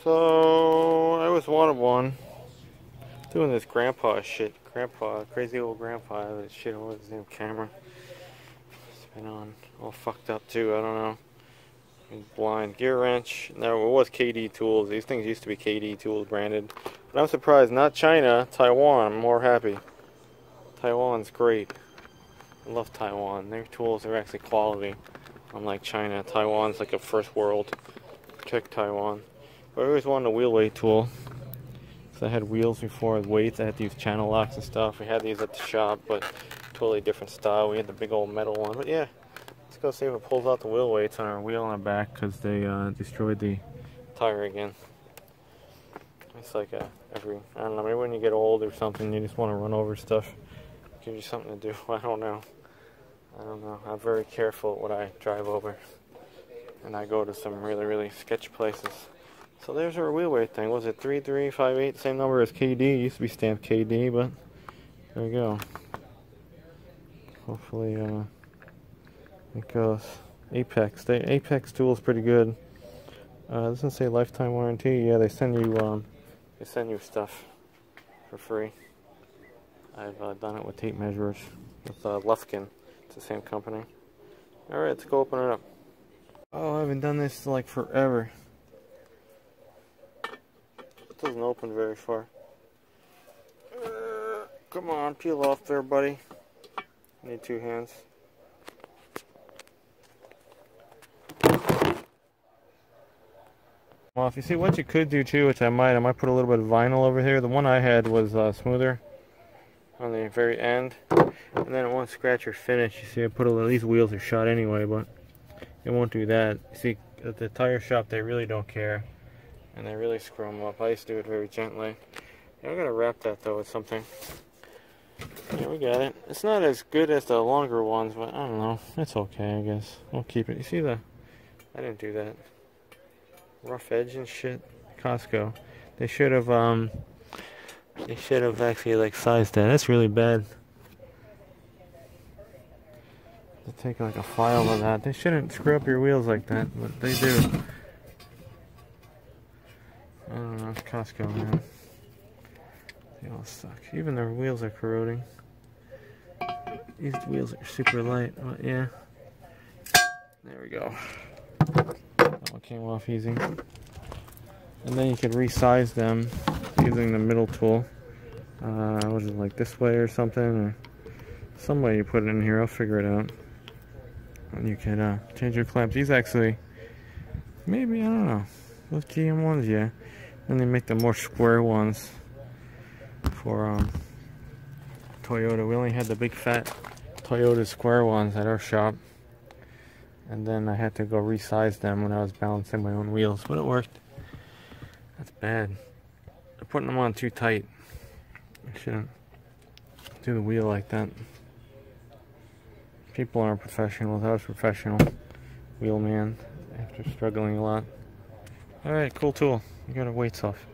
So, I always wanted one. Doing this grandpa shit. Grandpa, crazy old grandpa, that shit on his damn camera. It's been on all fucked up too, I don't know. He's blind. Gear wrench. No, it was KD Tools. These things used to be KD Tools branded. But I'm surprised, not China, Taiwan. I'm more happy. Taiwan's great. I love Taiwan. Their tools are actually quality. Unlike China, Taiwan's like a first world. Check Taiwan. But I always wanted a wheel weight tool. So I had wheels before with weights. I had to use channel locks and stuff. We had these at the shop, but totally different style. We had the big old metal one. But yeah, let's go see if it pulls out the wheel weights on our wheel on the back, because they destroyed the tire again. It's like I don't know, maybe when you get old or something, you just want to run over stuff. Gives you something to do. I don't know. I'm very careful what I drive over. And I go to some really, really sketchy places. So there's our wheel weight thing. Was it 3358? Same number as KD. It used to be stamped KD, but there we go. Hopefully it goes. Apex. Apex tool is pretty good. Doesn't say lifetime warranty. Yeah, they send you stuff for free. I've done it with tape measures with Lufkin. It's the same company. Alright, let's go open it up. Oh, I haven't done this like forever. It doesn't open very far. Come on, peel off there, buddy. Need two hands. Well, if you see what you could do too, which I might put a little bit of vinyl over here. The one I had was smoother on the very end, and then it won't scratch your finish. You see, I put a little. These wheels are shot anyway, but it won't do that. You see, at the tire shop, they really don't care, and they really screw them up. I used to do it very gently. Yeah, I gotta wrap that though with something. Yeah, we got it. It's not as good as the longer ones, but I don't know. It's okay, I guess. We'll keep it. You see I didn't do that. Rough edge and shit. Costco. They should have actually like sized that. That's really bad. To take like a file of that. They shouldn't screw up your wheels like that, but they do. I don't know. It's Costco, man. They all suck. Even their wheels are corroding. These wheels are super light. But yeah. There we go. That one came off easy. And then you could resize them using the middle tool. Was it like this way or something? Or some way you put it in here. I'll figure it out. And you can change your clamps. These actually, maybe, I don't know. Those GM ones, yeah. And they make the more square ones for Toyota. We only had the big fat Toyota square ones at our shop. And then I had to go resize them when I was balancing my own wheels. But it worked. That's bad. They're putting them on too tight. I shouldn't do the wheel like that. People aren't professionals. I was professional wheelman after struggling a lot. Alright, cool tool. You got our weights off.